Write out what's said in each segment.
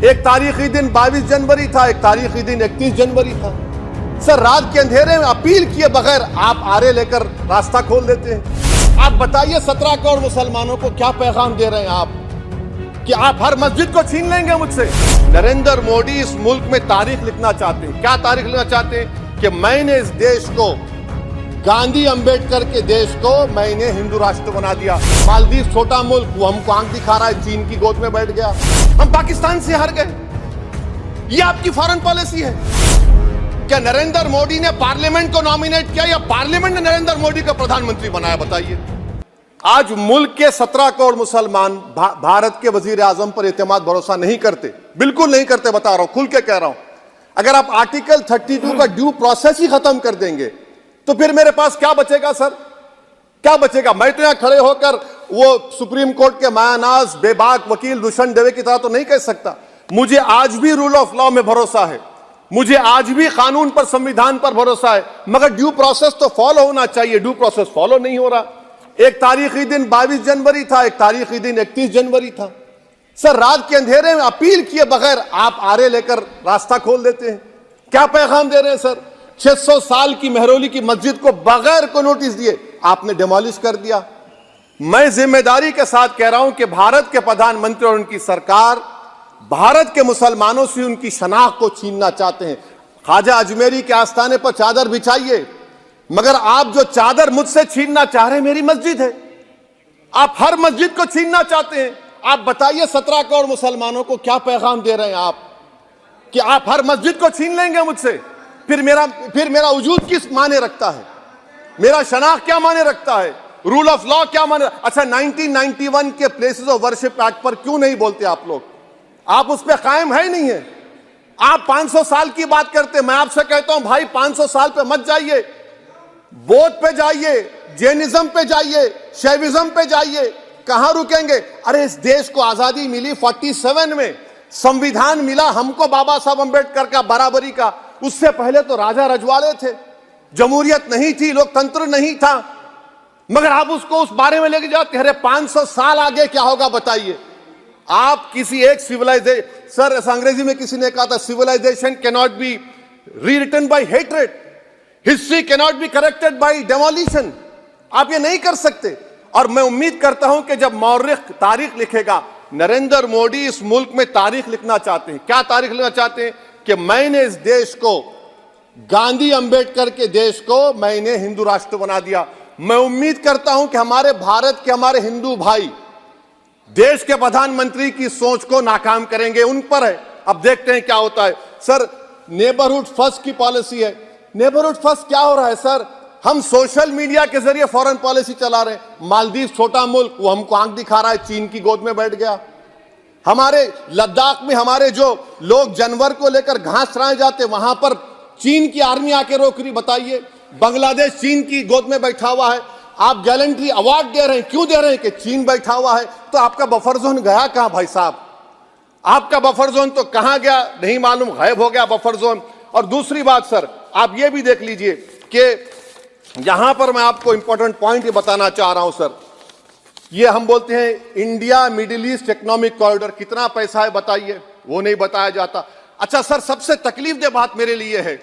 एक तारीखी दिन 22 जनवरी था, एक तारीखी दिन 31 जनवरी था। सर, रात के अंधेरे में अपील किए बगैर आप आरे लेकर रास्ता खोल देते हैं। आप बताइए 17 करोड़ मुसलमानों को क्या पैगाम दे रहे हैं आप कि आप हर मस्जिद को छीन लेंगे मुझसे। नरेंद्र मोदी इस मुल्क में तारीख लिखना चाहते हैं। क्या तारीख लिखना चाहते हैं कि मैंने इस देश को, गांधी अंबेडकर के देश को मैंने हिंदू राष्ट्र बना दिया। मालदीव छोटा मुल्क, वो हमको आंख दिखा रहा है, चीन की गोद में बैठ गया। हम पाकिस्तान से हार गए। ये आपकी फॉरेन पॉलिसी है। क्या नरेंद्र मोदी ने पार्लियामेंट को नॉमिनेट किया या पार्लियामेंट ने नरेंद्र मोदी को प्रधानमंत्री बनाया? बताइए। आज मुल्क के 17 करोड़ मुसलमान भारत के वजीर आजम पर एतमाद भरोसा नहीं करते, बिल्कुल नहीं करते। बता रहा हूं, खुल के कह रहा हूं। अगर आप आर्टिकल 32 का ड्यू प्रोसेस ही खत्म कर देंगे तो फिर मेरे पास क्या बचेगा सर? क्या बचेगा? मैं तो यहां खड़े होकर वो सुप्रीम कोर्ट के मायानाज बेबाक वकील दुष्यंत दवे की तरह तो नहीं कह सकता। मुझे आज भी रूल ऑफ लॉ में भरोसा है, मुझे आज भी कानून पर, संविधान पर भरोसा है, मगर ड्यू प्रोसेस तो फॉलो होना चाहिए। ड्यू प्रोसेस फॉलो नहीं हो रहा। एक तारीखी दिन 22 जनवरी था, एक तारीखी दिन 31 जनवरी था। सर, रात के अंधेरे में अपील किए बगैर आप आरे लेकर रास्ता खोल देते हैं। क्या पैगाम दे रहे हैं सर? 600 साल की मेहरौली की मस्जिद को बगैर को नोटिस दिए आपने डिमोलिश कर दिया। मैं जिम्मेदारी के साथ कह रहा हूं कि भारत के प्रधानमंत्री और उनकी सरकार भारत के मुसलमानों से उनकी शनाख्त को छीनना चाहते हैं। ख्वाजा अजमेरी के आस्थाने पर चादर बिछाइए, मगर आप जो चादर मुझसे छीनना चाह रहे हैं, मेरी मस्जिद है। आप हर मस्जिद को छीनना चाहते हैं। आप बताइए 17 करोड़ मुसलमानों को क्या पैगाम दे रहे हैं आप कि आप हर मस्जिद को छीन लेंगे मुझसे? फिर मेरा वजूद किस माने रखता है? मेरा शनाख्त क्या माने रखता है? रूल ऑफ लॉ क्या माने? अच्छा, 1991 के प्लेसेस ऑफ वर्शिप एक्ट पर क्यों नहीं बोलते आप लोग? आप उस पर कायम है ही नहीं है। आप 500 साल की बात करते। मैं आपसे कहता हूं भाई, 500 साल पे मत जाइए, बौद्ध पे जाइए, जैनिज्म पे जाइए, शैविज्म पे जाइए। कहां रुकेंगे? अरे इस देश को आजादी मिली 47 में, संविधान मिला हमको बाबा साहब अंबेडकर का, बराबरी का। उससे पहले तो राजा रजवाड़े थे, जमहूरियत नहीं थी, लोकतंत्र नहीं था, मगर आप उसको उस बारे में लेके जाते। अरे 500 साल आगे क्या होगा बताइए? आप किसी एक सिविलाइजेशन, सर अंग्रेजी में किसी ने कहा था, civilisation can not be rewritten by hatred, history can not be corrected by demolition. आप ये नहीं कर सकते। और मैं उम्मीद करता हूं कि जब मौर्रिख तारीख लिखेगा, नरेंद्र मोदी इस मुल्क में तारीख लिखना चाहते हैं। क्या तारीख लिखना चाहते हैं? कि मैंने इस देश को, गांधी अंबेडकर के देश को मैंने हिंदू राष्ट्र बना दिया। मैं उम्मीद करता हूं कि हमारे भारत के, हमारे हिंदू भाई देश के प्रधानमंत्री की सोच को नाकाम करेंगे। उन पर है, अब देखते हैं क्या होता है। सर, नेबरहुड फर्स्ट की पॉलिसी है। नेबरहुड फर्स्ट क्या हो रहा है सर? हम सोशल मीडिया के जरिए फॉरेन पॉलिसी चला रहे हैं। मालदीव छोटा मुल्क, वो हमको आंख दिखा रहा है, चीन की गोद में बैठ गया। हमारे लद्दाख में हमारे जो लोग जानवर को लेकर घास चराए जाते, वहां पर चीन की आर्मी आके रोक रही। बताइए, बांग्लादेश चीन की गोद में बैठा हुआ है। आप गैलेंट्री अवार्ड दे रहे हैं, क्यों दे रहे हैं? कि चीन बैठा हुआ है। तो आपका बफर जोन गया कहां भाई साहब? आपका बफर जोन तो कहां गया नहीं मालूम, गायब हो गया बफर जोन। और दूसरी बात सर, आप ये भी देख लीजिए कि यहां पर मैं आपको इंपॉर्टेंट पॉइंट ये बताना चाह रहा हूं सर। ये हम बोलते हैं India middle east economic corridor, कितना पैसा है बताइए? वो नहीं बताया जाता। अच्छा सर, सबसे तकलीफ दे बात मेरे लिए है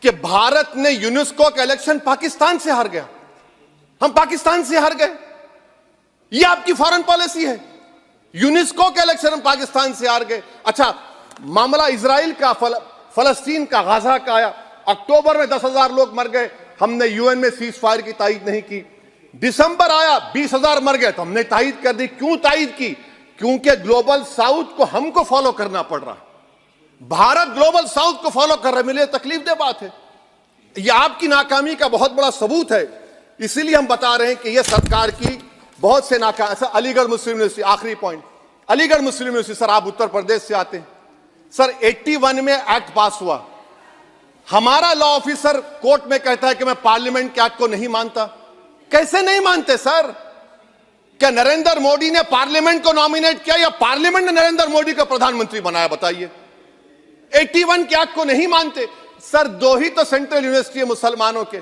कि भारत ने यूनेस्को का इलेक्शन पाकिस्तान से हार गया। हम पाकिस्तान से हार गए। ये आपकी फॉरेन पॉलिसी है। यूनेस्को के इलेक्शन हम पाकिस्तान से हार गए। अच्छा, मामला इजराइल का, फलस्तीन का, गाजा का आया। अक्टूबर में 10,000 लोग मर गए, हमने यूएन में सीज फायर की तायीद नहीं की। दिसंबर आया, 20,000 मर गए, तो हमने तायीद कर दी। क्यों तायीद की? क्योंकि ग्लोबल साउथ को हमको फॉलो करना पड़ रहा। भारत ग्लोबल साउथ को फॉलो कर रहे। मेरे लिए तकलीफ दे बात है। यह आपकी नाकामी का बहुत बड़ा सबूत है। इसीलिए हम बता रहे हैं कि यह सरकार की बहुत से नाकाम। सर, अलीगढ़ मुस्लिम यूनिवर्सिटी, आखिरी पॉइंट, अलीगढ़ मुस्लिम यूनिवर्सिटी। सर, आप उत्तर प्रदेश से आते हैं। सर, 81 में एक्ट पास हुआ। हमारा लॉ ऑफिसर कोर्ट में कहता है कि मैं पार्लियामेंट के एक्ट को नहीं मानता। कैसे नहीं मानते सर? क्या नरेंद्र मोदी ने पार्लियामेंट को नॉमिनेट किया या पार्लियामेंट ने नरेंद्र मोदी को प्रधानमंत्री बनाया? बताइए। 81 के एक्ट को नहीं मानते। सर, 2 ही तो सेंट्रल यूनिवर्सिटी है मुसलमानों के।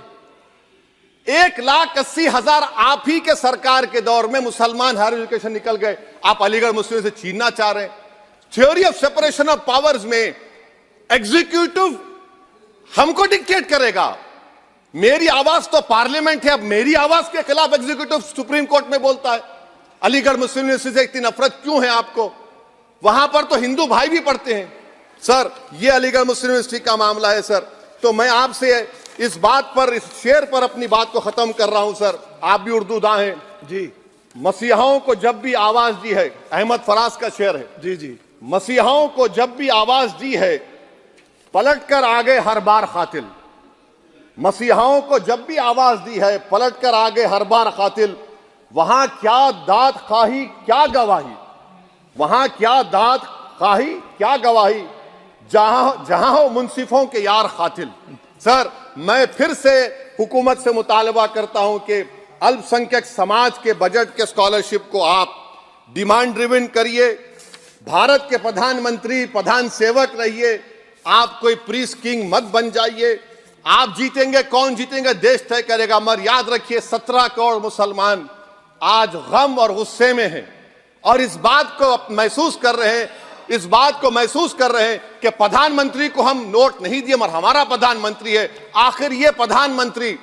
1,80,000 आप ही के सरकार के दौर में मुसलमान हायर एजुकेशन निकल गए। आप अलीगढ़ मुस्लिम से छीनना चाह रहे हैं। Theory of separation of powers में एग्जीक्यूटिव हमको डिक्टेट करेगा। मेरी आवाज तो पार्लियामेंट है, अब मेरी आवाज के खिलाफ एग्जीक्यूटिव सुप्रीम कोर्ट में बोलता है। अलीगढ़ मुस्लिम यूनिवर्सिटी से इतनी नफरत क्यों है आपको? वहां पर तो हिंदू भाई भी पढ़ते हैं। सर, ये अलीगढ़ मुस्लिम यूनिवर्सिटी का मामला है सर। तो मैं आपसे इस बात पर, इस शेर पर अपनी बात को खत्म कर रहा हूं सर। आप भी उर्दू दां हैं जी। मसीहाओं को जब भी आवाज दी है, अहमद फराज का शेर है जी जी। मसीहाओं को जब भी आवाज दी है, पलट कर आगे हर बार कातिल। मसीहाओं को जब भी आवाज दी है, पलट कर आगे हर बार कातिल। वहां क्या दाद खाही क्या गवाही, वहां क्या दाद खाही क्या गवाही, जहां हो मुंसिफों के यार कातिल। सर, मैं फिर से हुकूमत से मुतालबा करता हूं कि अल्पसंख्यक समाज के बजट के स्कॉलरशिप को आप डिमांड ड्रिवन करिए। भारत के प्रधानमंत्री प्रधान सेवक रहिए, आप कोई प्रीस किंग मत बन जाइए। आप जीतेंगे, कौन जीतेंगे देश तय करेगा, मगर याद रखिए 17 करोड़ मुसलमान आज गम और गुस्से में हैं और इस बात को महसूस कर रहे हैं, इस बात को महसूस कर रहे हैं कि प्रधानमंत्री को हम नोट नहीं दिए मगर हमारा प्रधानमंत्री है। आखिर ये प्रधानमंत्री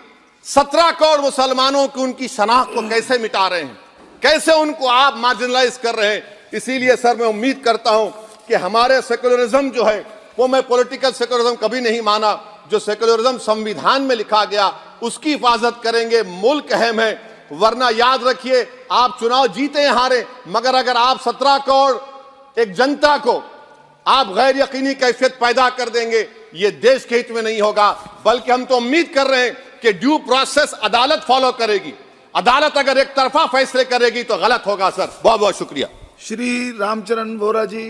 17 करोड़ मुसलमानों की उनकी शनाख्त को कैसे मिटा रहे हैं, कैसे उनको आप मार्जिनलाइज कर रहे हैं। इसीलिए सर, मैं उम्मीद करता हूं कि हमारे सेकुलरिज्म जो है वो, मैं पॉलिटिकल सेकुलरिज्म कभी नहीं माना, जो सेकुलरिज्म संविधान में लिखा गया उसकी हिफाजत करेंगे। मुल्क अहम है, वरना याद रखिए आप चुनाव जीते हैं हारे, मगर अगर आप 17 करोड़ एक जनता को आप गैर यकीनी कैफियत पैदा कर देंगे, ये देश के हित में नहीं होगा। बल्कि हम तो उम्मीद कर रहे हैं कि ड्यू प्रोसेस अदालत फॉलो करेगी। अदालत अगर एक तरफा फैसले करेगी तो गलत होगा। सर, बहुत बहुत शुक्रिया। श्री रामचरण वोरा जी।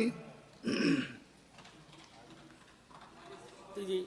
जी